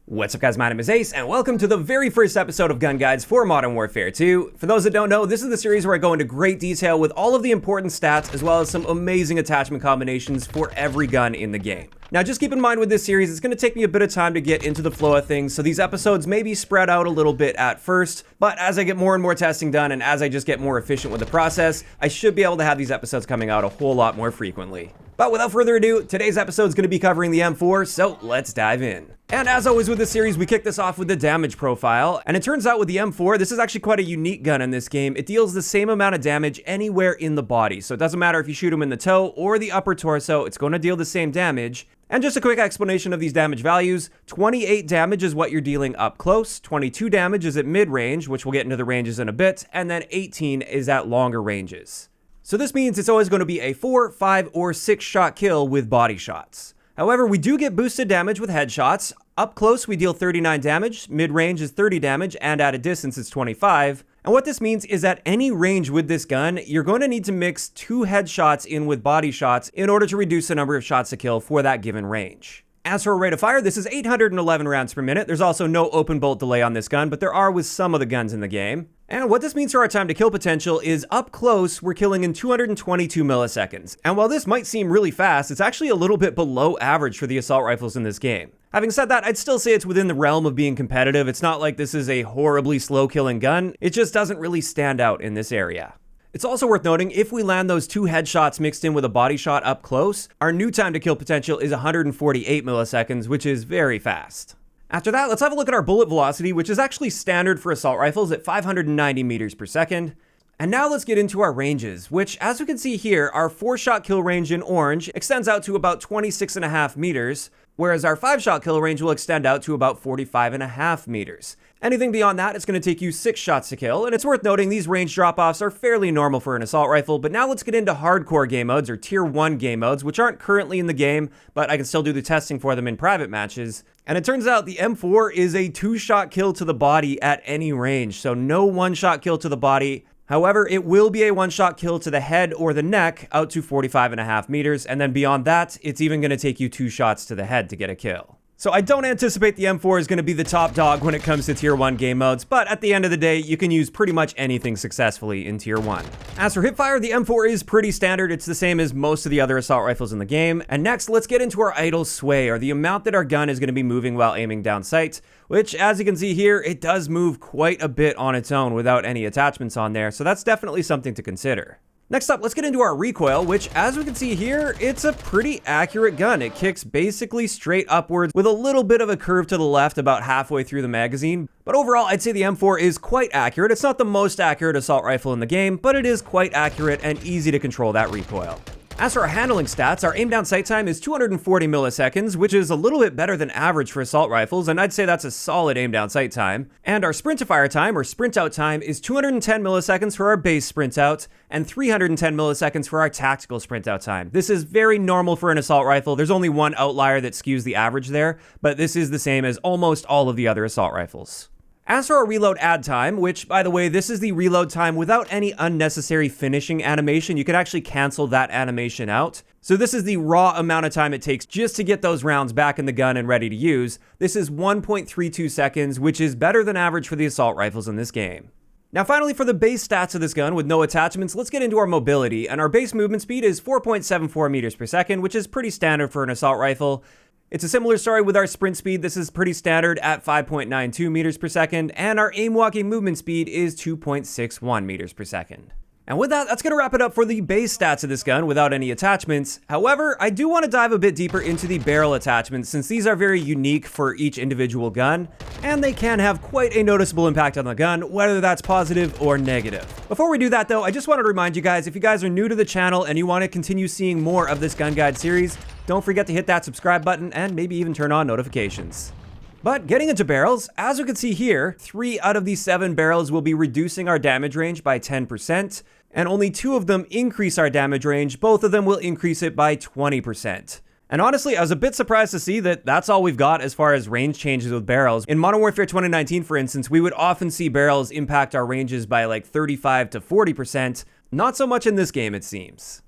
What's up guys, my name is Ace, and welcome to the very first episode of Gun Guides for Modern Warfare 2. For those that don't know, this is the series where I go into great detail with all of the important stats as well as some amazing attachment combinations for every gun in the game. Now just keep in mind with this series, it's going to take me a bit of time to get into the flow of things, so these episodes may be spread out a little bit at first, but as I get more and more testing done and as I just get more efficient with the process, I should be able to have these episodes coming out a whole lot more frequently. But without further ado, today's episode is going to be covering the M4, so let's dive in. And as always with this series, we kick this off with the damage profile, and it turns out with the M4, this is actually quite a unique gun in this game. It deals the same amount of damage anywhere in the body, so it doesn't matter if you shoot him in the toe or the upper torso, it's going to deal the same damage. And just a quick explanation of these damage values, 28 damage is what you're dealing up close, 22 damage is at mid-range, which we'll get into the ranges in a bit, and then 18 is at longer ranges. So this means it's always going to be a 4, 5, or 6 shot kill with body shots. However, we do get boosted damage with headshots. Up close, we deal 39 damage, mid-range is 30 damage, and at a distance it's 25. And what this means is at any range with this gun, you're going to need to mix 2 headshots in with body shots in order to reduce the number of shots to kill for that given range. As for rate of fire, this is 811 rounds per minute. There's also no open bolt delay on this gun, but there are with some of the guns in the game. And what this means for our time to kill potential is up close, we're killing in 222 milliseconds. And while this might seem really fast, it's actually a little bit below average for the assault rifles in this game. Having said that, I'd still say it's within the realm of being competitive. It's not like this is a horribly slow killing gun. It just doesn't really stand out in this area. It's also worth noting, if we land those 2 headshots mixed in with a body shot up close, our new time to kill potential is 148 milliseconds, which is very fast. After that, let's have a look at our bullet velocity, which is actually standard for assault rifles at 590 meters per second. And now let's get into our ranges, which as we can see here, our 4-shot kill range in orange extends out to about 26.5 meters, whereas our 5-shot kill range will extend out to about 45.5 meters. Anything beyond that, it's going to take you 6 shots to kill, and it's worth noting these range drop-offs are fairly normal for an assault rifle, but now let's get into hardcore game modes, or tier 1 game modes, which aren't currently in the game, but I can still do the testing for them in private matches. And it turns out the M4 is a 2-shot kill to the body at any range, so no 1-shot kill to the body. However, it will be a 1-shot kill to the head or the neck out to 45.5 meters, and then beyond that, it's even going to take you 2 shots to the head to get a kill. So I don't anticipate the M4 is going to be the top dog when it comes to tier 1 game modes, but at the end of the day, you can use pretty much anything successfully in tier 1. As for hipfire, the M4 is pretty standard. It's the same as most of the other assault rifles in the game. And next, let's get into our idle sway, or the amount that our gun is going to be moving while aiming down sight, which as you can see here, it does move quite a bit on its own without any attachments on there, so that's definitely something to consider. Next up, let's get into our recoil, which as we can see here, it's a pretty accurate gun. It kicks basically straight upwards with a little bit of a curve to the left about halfway through the magazine. But overall, I'd say the M4 is quite accurate. It's not the most accurate assault rifle in the game, but it is quite accurate and easy to control that recoil. As for our handling stats, our aim down sight time is 240 milliseconds, which is a little bit better than average for assault rifles, and I'd say that's a solid aim down sight time. And our sprint to fire time, or sprint out time, is 210 milliseconds for our base sprint out, and 310 milliseconds for our tactical sprint out time. This is very normal for an assault rifle. There's only one outlier that skews the average there, but this is the same as almost all of the other assault rifles. As for our reload add time, which, by the way, this is the reload time without any unnecessary finishing animation. You can actually cancel that animation out. So this is the raw amount of time it takes just to get those rounds back in the gun and ready to use. This is 1.32 seconds, which is better than average for the assault rifles in this game. Now finally, for the base stats of this gun with no attachments, let's get into our mobility. And our base movement speed is 4.74 meters per second, which is pretty standard for an assault rifle. It's a similar story with our sprint speed. This is pretty standard at 5.92 meters per second, and our aim walking movement speed is 2.61 meters per second. And with that, that's going to wrap it up for the base stats of this gun without any attachments. However, I do want to dive a bit deeper into the barrel attachments since these are very unique for each individual gun, and they can have quite a noticeable impact on the gun, whether that's positive or negative. Before we do that though, I just want to remind you guys, if you guys are new to the channel and you want to continue seeing more of this gun guide series, don't forget to hit that subscribe button and maybe even turn on notifications. But getting into barrels, as you can see here, 3 out of these 7 barrels will be reducing our damage range by 10%, and only 2 of them increase our damage range. Both of them will increase it by 20%. And honestly, I was a bit surprised to see that that's all we've got as far as range changes with barrels. In Modern Warfare 2019, for instance, we would often see barrels impact our ranges by like 35 to 40%. Not so much in this game, it seems.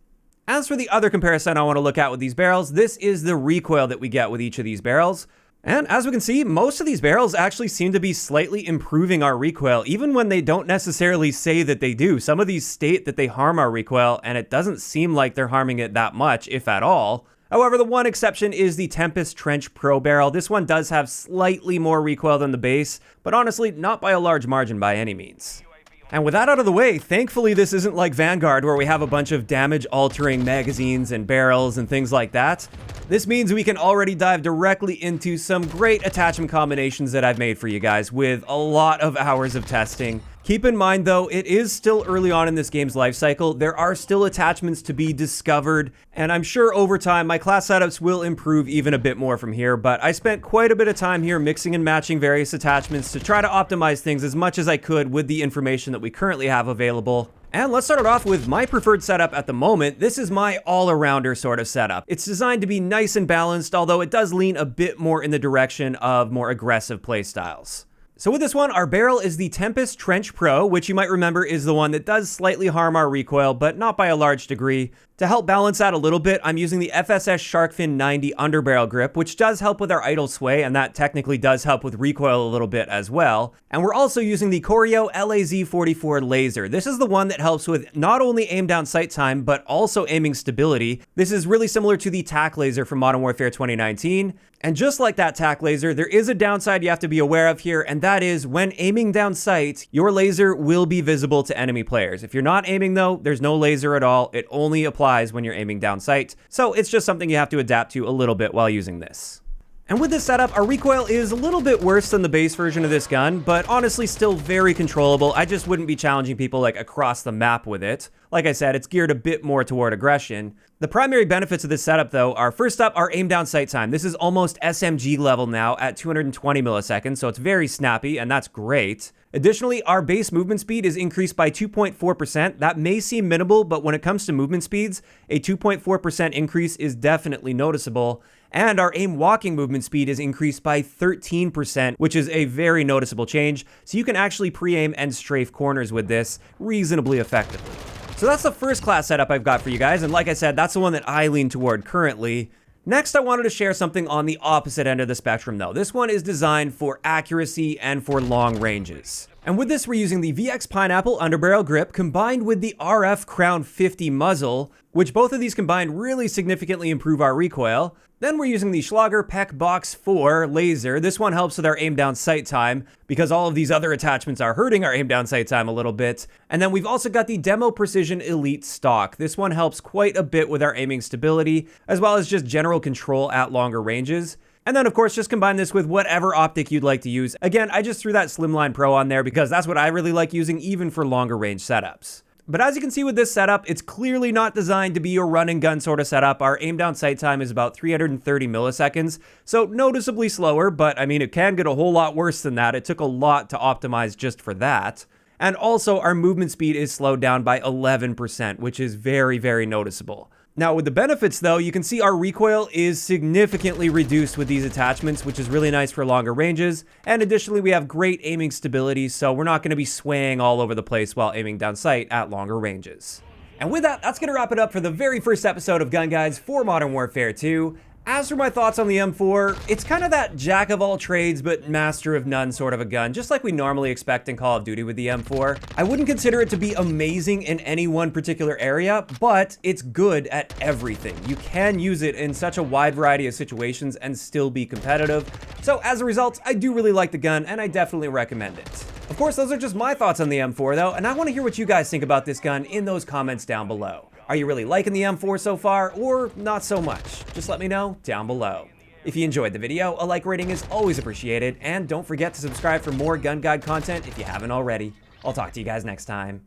As for the other comparison I want to look at with these barrels, this is the recoil that we get with each of these barrels. And as we can see, most of these barrels actually seem to be slightly improving our recoil, even when they don't necessarily say that they do. Some of these state that they harm our recoil, and it doesn't seem like they're harming it that much, if at all. However, the one exception is the Tempest Trench Pro barrel. This one does have slightly more recoil than the base, but honestly, not by a large margin by any means. And with that out of the way, thankfully this isn't like Vanguard where we have a bunch of damage-altering magazines and barrels and things like that. This means we can already dive directly into some great attachment combinations that I've made for you guys with a lot of hours of testing. Keep in mind though, it is still early on in this game's life cycle. There are still attachments to be discovered, and I'm sure over time my class setups will improve even a bit more from here, but I spent quite a bit of time here mixing and matching various attachments to try to optimize things as much as I could with the information that we currently have available. And let's start it off with my preferred setup at the moment. This is my all-arounder sort of setup. It's designed to be nice and balanced, although it does lean a bit more in the direction of more aggressive playstyles. So with this one, our barrel is the Tempest Trench Pro, which you might remember is the one that does slightly harm our recoil, but not by a large degree. To help balance that a little bit, I'm using the FSS Sharkfin 90 underbarrel grip, which does help with our idle sway, and that technically does help with recoil a little bit as well. And we're also using the Corio LAZ44 laser. This is the one that helps with not only aim down sight time, but also aiming stability. This is really similar to the TAC laser from Modern Warfare 2019. And just like that TAC laser, there is a downside you have to be aware of here, and that is when aiming down sight, your laser will be visible to enemy players. If you're not aiming though, there's no laser at all. It only applies when you're aiming down sight. So it's just something you have to adapt to a little bit while using this. And with this setup, our recoil is a little bit worse than the base version of this gun, but honestly still very controllable. I just wouldn't be challenging people like across the map with it. Like I said, it's geared a bit more toward aggression. The primary benefits of this setup though are, first up, our aim down sight time. This is almost SMG level now at 220 milliseconds, so it's very snappy, and that's great. Additionally, our base movement speed is increased by 2.4%. That may seem minimal, but when it comes to movement speeds, a 2.4% increase is definitely noticeable. And our aim walking movement speed is increased by 13%, which is a very noticeable change. So you can actually pre-aim and strafe corners with this reasonably effectively. So that's the first class setup I've got for you guys, and like I said, that's the one that I lean toward currently. Next, I wanted to share something on the opposite end of the spectrum though. This one is designed for accuracy and for long ranges. And with this, we're using the VX Pineapple underbarrel grip combined with the RF Crown 50 muzzle, which both of these combined really significantly improve our recoil. Then we're using the Schlager Pec Box 4 laser. This one helps with our aim down sight time because all of these other attachments are hurting our aim down sight time a little bit. And then we've also got the Demo Precision Elite stock. This one helps quite a bit with our aiming stability, as well as just general control at longer ranges. And then of course, just combine this with whatever optic you'd like to use. Again, I just threw that Slimline Pro on there because that's what I really like using even for longer range setups. But as you can see with this setup, it's clearly not designed to be a run and gun sort of setup. Our aim down sight time is about 330 milliseconds, so noticeably slower, but I mean, it can get a whole lot worse than that. It took a lot to optimize just for that. And also, our movement speed is slowed down by 11%, which is very, very noticeable. Now with the benefits though, you can see our recoil is significantly reduced with these attachments, which is really nice for longer ranges. And additionally, we have great aiming stability, so we're not going to be swaying all over the place while aiming down sight at longer ranges. And with that, that's going to wrap it up for the very first episode of Gun Guides for Modern Warfare 2. As for my thoughts on the M4, it's kind of that jack of all trades but master of none sort of a gun, just like we normally expect in Call of Duty with the M4. I wouldn't consider it to be amazing in any one particular area, but it's good at everything. You can use it in such a wide variety of situations and still be competitive. So as a result, I do really like the gun and I definitely recommend it. Of course, those are just my thoughts on the M4 though, and I want to hear what you guys think about this gun in those comments down below. Are you really liking the M4 so far, or not so much? Just let me know down below. If you enjoyed the video, a like rating is always appreciated, and don't forget to subscribe for more Gun Guide content if you haven't already. I'll talk to you guys next time.